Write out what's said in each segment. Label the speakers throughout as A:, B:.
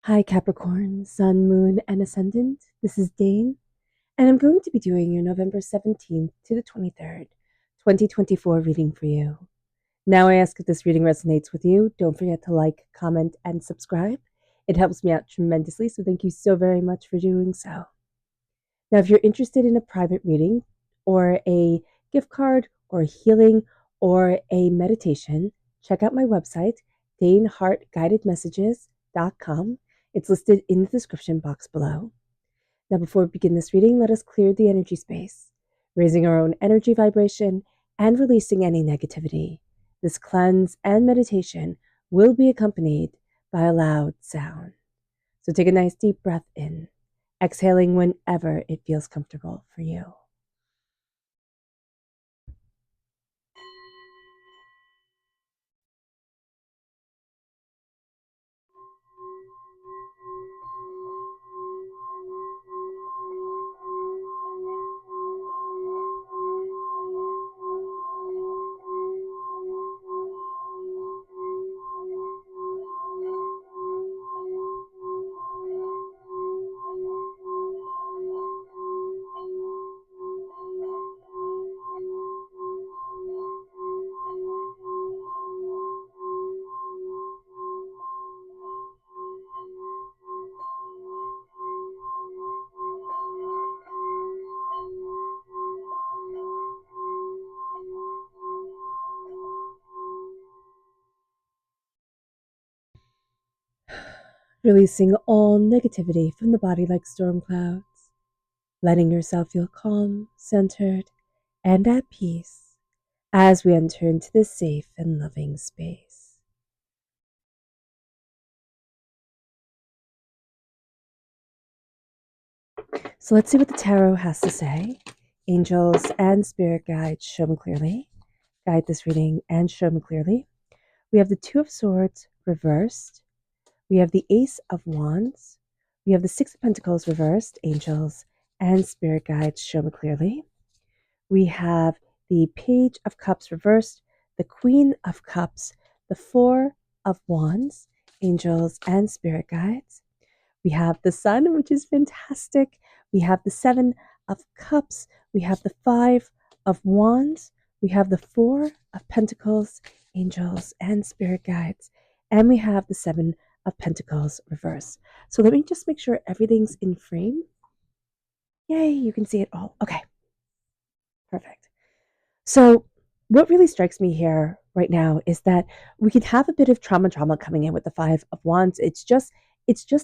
A: Hi, Capricorn, Sun, Moon, and Ascendant. This is Dane, and I'm going to be doing your November 17th to the 23rd, 2024 reading for you. Now, I ask if this reading resonates with you. Don't forget to like, comment, and subscribe. It helps me out tremendously, so thank you so very much for doing so. Now, if you're interested in a private reading, or a gift card, or healing, or a meditation, check out my website, daneharttarot.com. It's listed in the description box below. Now, before we begin this reading, let us clear the energy space, raising our own energy vibration and releasing any negativity. This cleanse and meditation will be accompanied by a loud sound. So take a nice deep breath in, exhaling whenever it feels comfortable for you. Releasing all negativity from the body like storm clouds, letting yourself feel calm, centered, and at peace as we enter into this safe and loving space. So let's see what the tarot has to say. Angels and spirit guides, show me clearly. Guide this reading and show me clearly. We have the Two of Swords reversed. We have the Ace of Wands. We have the Six of Pentacles reversed. Angels and spirit guides, show me clearly. We have the Page of Cups reversed, the Queen of Cups, the Four of Wands, angels and spirit guides. We have the Sun, which is fantastic. We have the Seven of Cups. We have the Five of Wands. We have the Four of Pentacles, angels and spirit guides. And we have the Seven of Pentacles reversed. So let me just make sure everything's in frame. Yay, you can see it all. Okay, perfect. So what really strikes me here right now is that we could have a bit of trauma coming in with the Five of Wands. It's just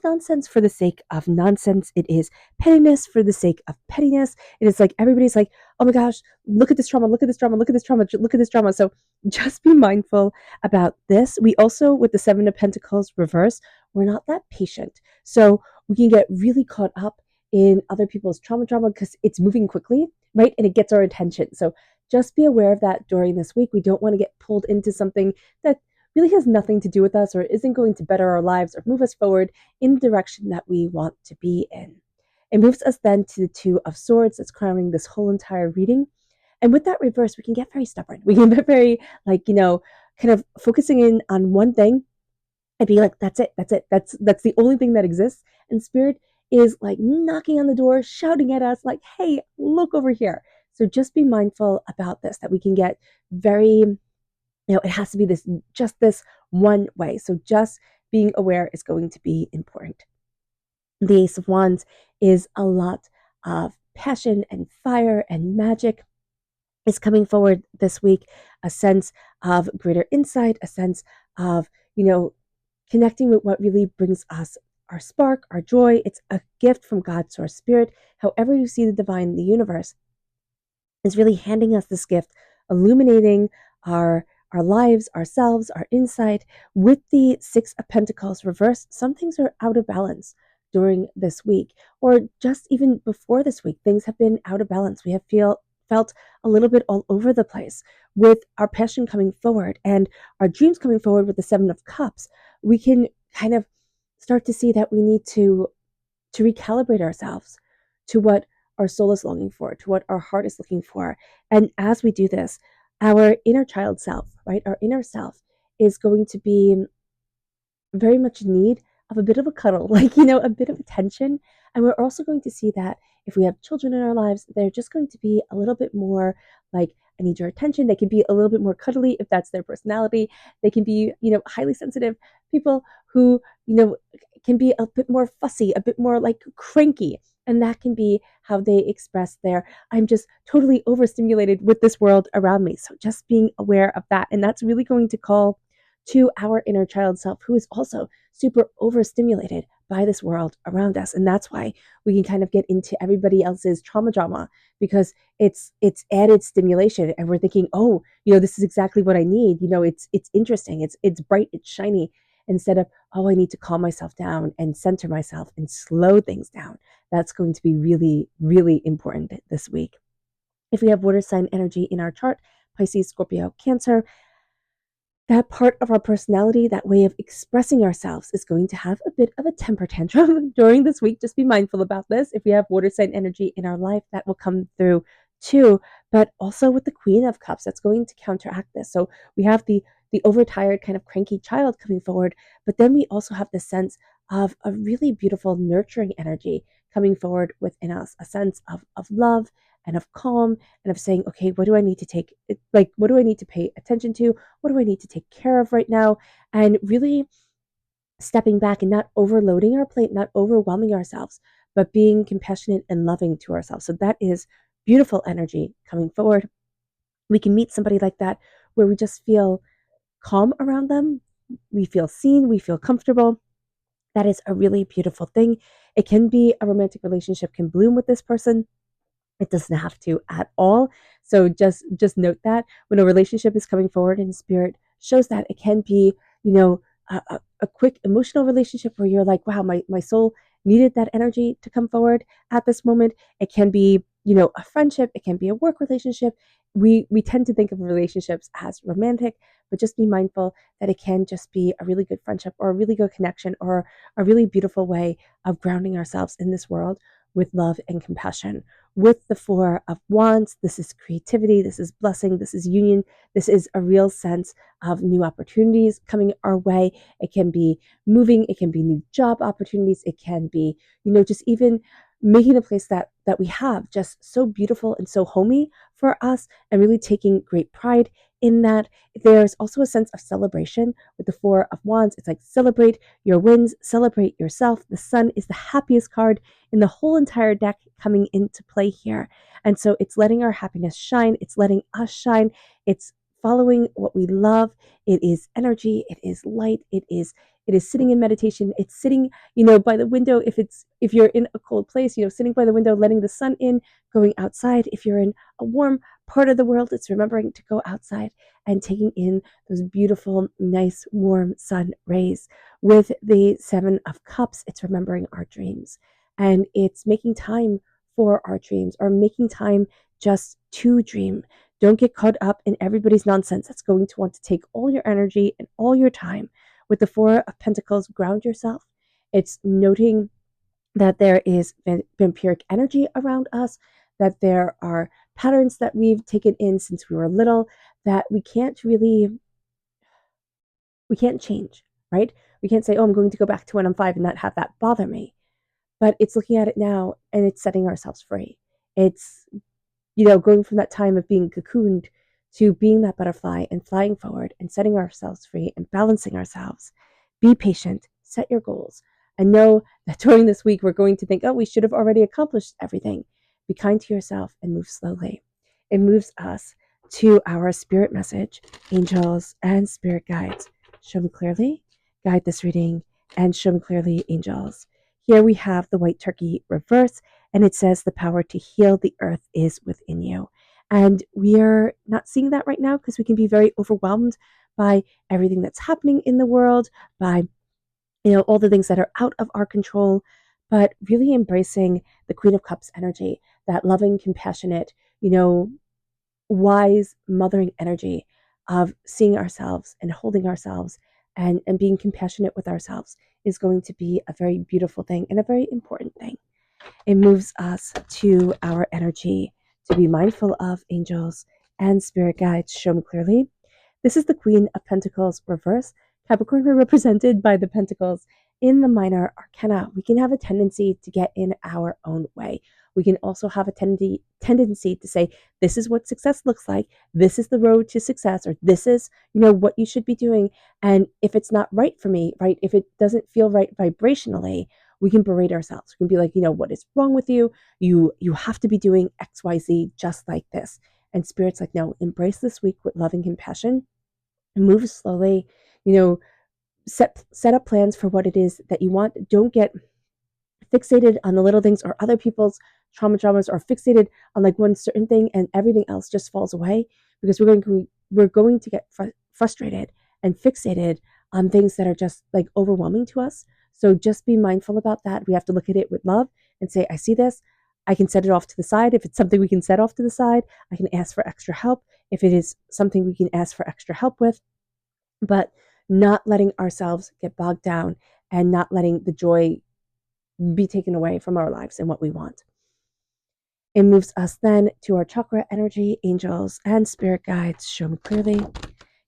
A: nonsense for the sake of nonsense. It is pettiness for the sake of pettiness. It is like everybody's like, oh my gosh, look at this trauma, look at this drama, look at this trauma, look at this drama. So just be mindful about this. We also, with the Seven of Pentacles reverse, we're not that patient. So we can get really caught up in other people's trauma because it's moving quickly, right? And it gets our attention. So just be aware of that during this week. We don't want to get pulled into something that really has nothing to do with us or isn't going to better our lives or move us forward in the direction that we want to be in. It moves us then to the Two of Swords that's crowning this whole entire reading. And with that reverse, we can get very stubborn. We can get very, kind of focusing in on one thing and be like, that's it. That's the only thing that exists. And spirit is like knocking on the door, shouting at us like, hey, look over here. So just be mindful about this, that we can get very, it has to be just this one way. So just being aware is going to be important. The Ace of Wands is a lot of passion and fire and magic is coming forward this week, a sense of greater insight, a sense of, connecting with what really brings us our spark, our joy. It's a gift from God, source, spirit. However you see the divine, the universe is really handing us this gift, illuminating our lives, ourselves, our insight. With the Six of Pentacles reversed, some things are out of balance during this week, or just even before this week. Things have been out of balance. We have felt a little bit all over the place with our passion coming forward and our dreams coming forward. With the Seven of Cups, we can kind of start to see that we need to recalibrate ourselves to what our soul is longing for, to what our heart is looking for. And as we do this, our inner child self, right, our inner self is going to be very much in need of a bit of a cuddle, a bit of attention. And we're also going to see that if we have children in our lives, they're just going to be a little bit more like, I need your attention. They can be a little bit more cuddly if that's their personality. They can be, highly sensitive people who, can be a bit more fussy, a bit more like cranky. And that can be how they express their, I'm just totally overstimulated with this world around me. So just being aware of that. And that's really going to call to our inner child self, who is also super overstimulated by this world around us. And that's why we can kind of get into everybody else's trauma drama, because it's added stimulation, and we're thinking, oh, this is exactly what I need. It's interesting, it's bright, it's shiny, instead of, oh, I need to calm myself down and center myself and slow things down. That's going to be really, really important this week. If we have water sign energy in our chart, Pisces, Scorpio, Cancer, that part of our personality, that way of expressing ourselves, is going to have a bit of a temper tantrum during this week. Just be mindful about this. If we have water sign energy in our life, that will come through too. But also with the Queen of Cups, that's going to counteract this. So we have the overtired kind of cranky child coming forward, but then we also have the sense of a really beautiful nurturing energy coming forward within us, a sense of love and of calm, and of saying, okay, what do I need to what do I need to pay attention to? What do I need to take care of right now? And really stepping back and not overloading our plate, not overwhelming ourselves, but being compassionate and loving to ourselves. So that is beautiful energy coming forward. We can meet somebody like that where we just feel calm around them. We feel seen, we feel comfortable. That is a really beautiful thing. It can be a romantic relationship can bloom with this person. It doesn't have to at all. So just note that when a relationship is coming forward and spirit shows that, it can be, a quick emotional relationship where you're like, wow, my soul needed that energy to come forward at this moment. It can be, a friendship. It can be a work relationship. We tend to think of relationships as romantic, but just be mindful that it can just be a really good friendship or a really good connection or a really beautiful way of grounding ourselves in this world with love and compassion. With the Four of Wands, this is creativity, this is blessing, this is union, this is a real sense of new opportunities coming our way. It can be moving, it can be new job opportunities, it can be, just even making the place that we have just so beautiful and so homey for us, and really taking great pride in that. There's also a sense of celebration with the Four of Wands. It's like celebrate your wins, celebrate yourself. The Sun is the happiest card in the whole entire deck coming into play here. And so it's letting our happiness shine. It's letting us shine. It's following what we love. It is energy. It is light. It is sitting in meditation. It's sitting, by the window. If you're in a cold place, sitting by the window, letting the sun in, going outside. If you're in a warm part of the world, it's remembering to go outside and taking in those beautiful, nice, warm sun rays. With the Seven of Cups, it's remembering our dreams. And it's making time for our dreams, or making time just to dream. Don't get caught up in everybody's nonsense that's going to want to take all your energy and all your time. With the Four of Pentacles, ground yourself. It's noting that there is vampiric energy around us, that there are patterns that we've taken in since we were little that we can't change, right? We can't say, oh, I'm going to go back to when I'm 5 and not have that bother me. But it's looking at it now, and it's setting ourselves free. It's, going from that time of being cocooned to being that butterfly and flying forward and setting ourselves free and balancing ourselves. Be patient, set your goals, and know that during this week we're going to think, oh, we should have already accomplished everything. Be kind to yourself and move slowly. It moves us to our spirit message. Angels and spirit guides, show me clearly, guide this reading, and show me clearly, angels. Here we have the white turkey reverse, and it says the power to heal the earth is within you. And we are not seeing that right now because we can be very overwhelmed by everything that's happening in the world, by all the things that are out of our control, but really embracing the Queen of Cups energy, that loving, compassionate, wise, mothering energy of seeing ourselves and holding ourselves and being compassionate with ourselves is going to be a very beautiful thing and a very important thing. It moves us to our energy to be mindful of, angels and spirit guides, show me clearly. This is the Queen of Pentacles reverse. Capricorn are represented by the Pentacles in the minor arcana, we can have a tendency to get in our own way. We can also have a tendency to say, this is what success looks like. This is the road to success, or this is, what you should be doing. And if it's not right for me, right, if it doesn't feel right vibrationally, we can berate ourselves. We can be like, what is wrong with you? You have to be doing XYZ just like this. And Spirit's like, no, embrace this week with love and compassion, move slowly, you know, set up plans for what it is that you want. Don't get fixated on the little things or other people's traumas, or fixated on like one certain thing and everything else just falls away, because we're going to get frustrated and fixated on things that are just like overwhelming to us. So just be mindful about that. We have to look at it with love and say, I see this. I can set it off to the side. If it's something we can set off to the side, I can ask for extra help. If it is something we can ask for extra help with, but not letting ourselves get bogged down and not letting the joy be taken away from our lives and what we want. It moves us then to our chakra energy, angels, and spirit guides. Show me clearly.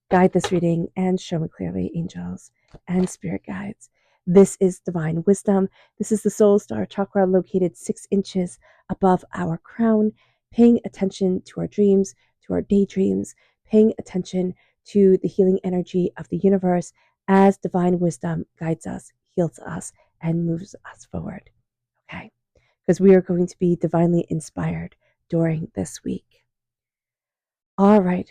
A: Guide this reading and show me clearly, angels and spirit guides. This is divine wisdom. This is the soul star chakra located 6 inches above our crown, paying attention to our dreams, to our daydreams, paying attention to the healing energy of the universe as divine wisdom guides us, heals us, and moves us forward. Okay? Because we are going to be divinely inspired during this week. All right.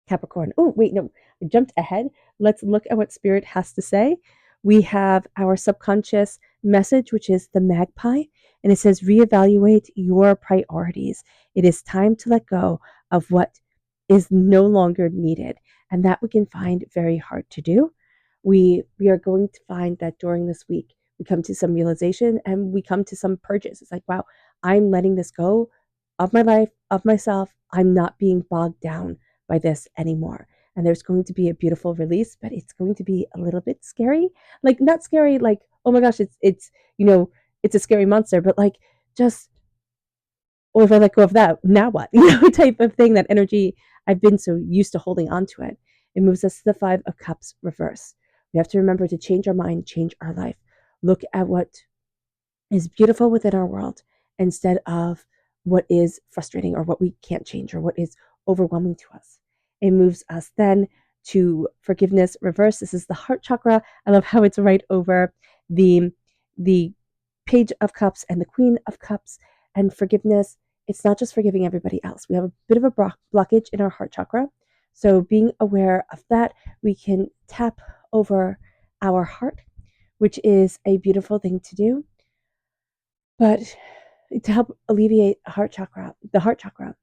A: Capricorn. Oh, wait, no, I jumped ahead. Let's look at what Spirit has to say. We have our subconscious message, which is the magpie, and it says, reevaluate your priorities. It is time to let go of what is no longer needed, and that we can find very hard to do. We are going to find that during this week, we come to some realization and we come to some purges. It's like, wow, I'm letting this go of my life, of myself. I'm not being bogged down by this anymore. And there's going to be a beautiful release, but it's going to be a little bit scary. Like, not scary like, oh my gosh, it's a scary monster, but like, just, oh, if I let go of that, now what? Type of thing, that energy. I've been so used to holding on to it. It moves us to the 5 of Cups reverse. We have to remember to change our mind, change our life. Look at what is beautiful within our world instead of what is frustrating or what we can't change or what is overwhelming to us. It moves us then to forgiveness reverse. This is the heart chakra. I love how it's right over the the page of cups and the queen of cups. And forgiveness, it's not just forgiving everybody else. We have a bit of a blockage in our heart chakra. So being aware of that, we can tap over our heart, which is a beautiful thing to do. But to help alleviate the heart chakra,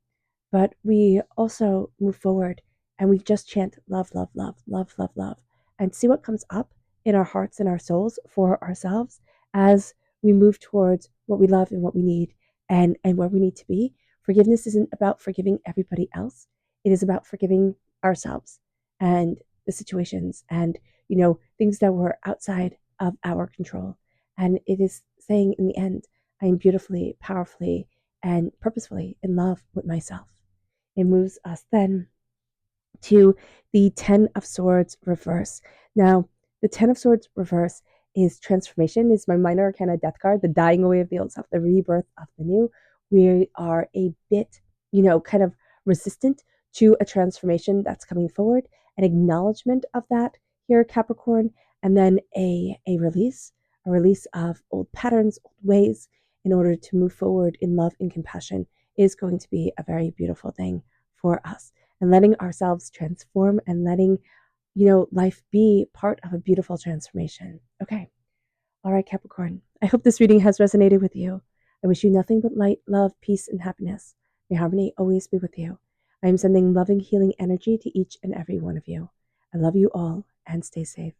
A: but we also move forward and we just chant love, love, love, love, love, love, and see what comes up in our hearts and our souls for ourselves as we move towards what we love and what we need, and where we need to be. Forgiveness isn't about forgiving everybody else. It is about forgiving ourselves and the situations and, things that were outside of our control. And it is saying in the end, I am beautifully, powerfully, and purposefully in love with myself. It moves us then to the 10 of Swords reverse. Now, the 10 of Swords reverse is transformation, is my minor arcana death card, the dying away of the old self, the rebirth of the new. We are a bit, kind of resistant to a transformation that's coming forward, an acknowledgement of that here, Capricorn, and then a release of old patterns, old ways, in order to move forward in love and compassion is going to be a very beautiful thing for us. And letting ourselves transform and letting, life be part of a beautiful transformation. Okay. All right, Capricorn. I hope this reading has resonated with you. I wish you nothing but light, love, peace, and happiness. May harmony always be with you. I am sending loving, healing energy to each and every one of you. I love you all and stay safe.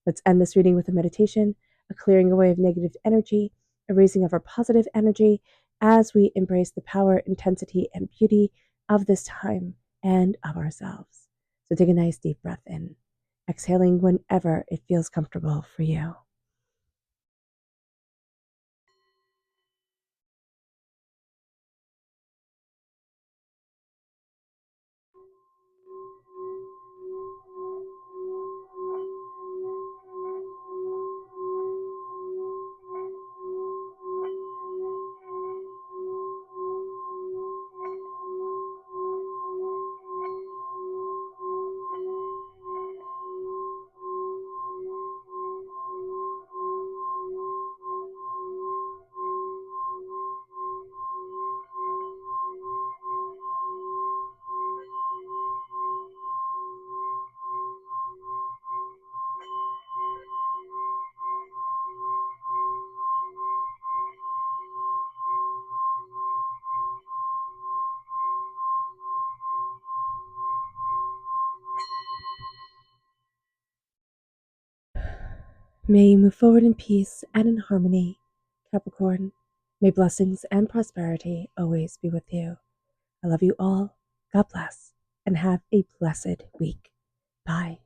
A: Let's end this reading with a meditation, a clearing away of negative energy, a raising of our positive energy as we embrace the power, intensity, and beauty of this time and of ourselves. So take a nice deep breath in, exhaling whenever it feels comfortable for you. May you move forward in peace and in harmony, Capricorn. May blessings and prosperity always be with you. I love you all. God bless, and have a blessed week. Bye.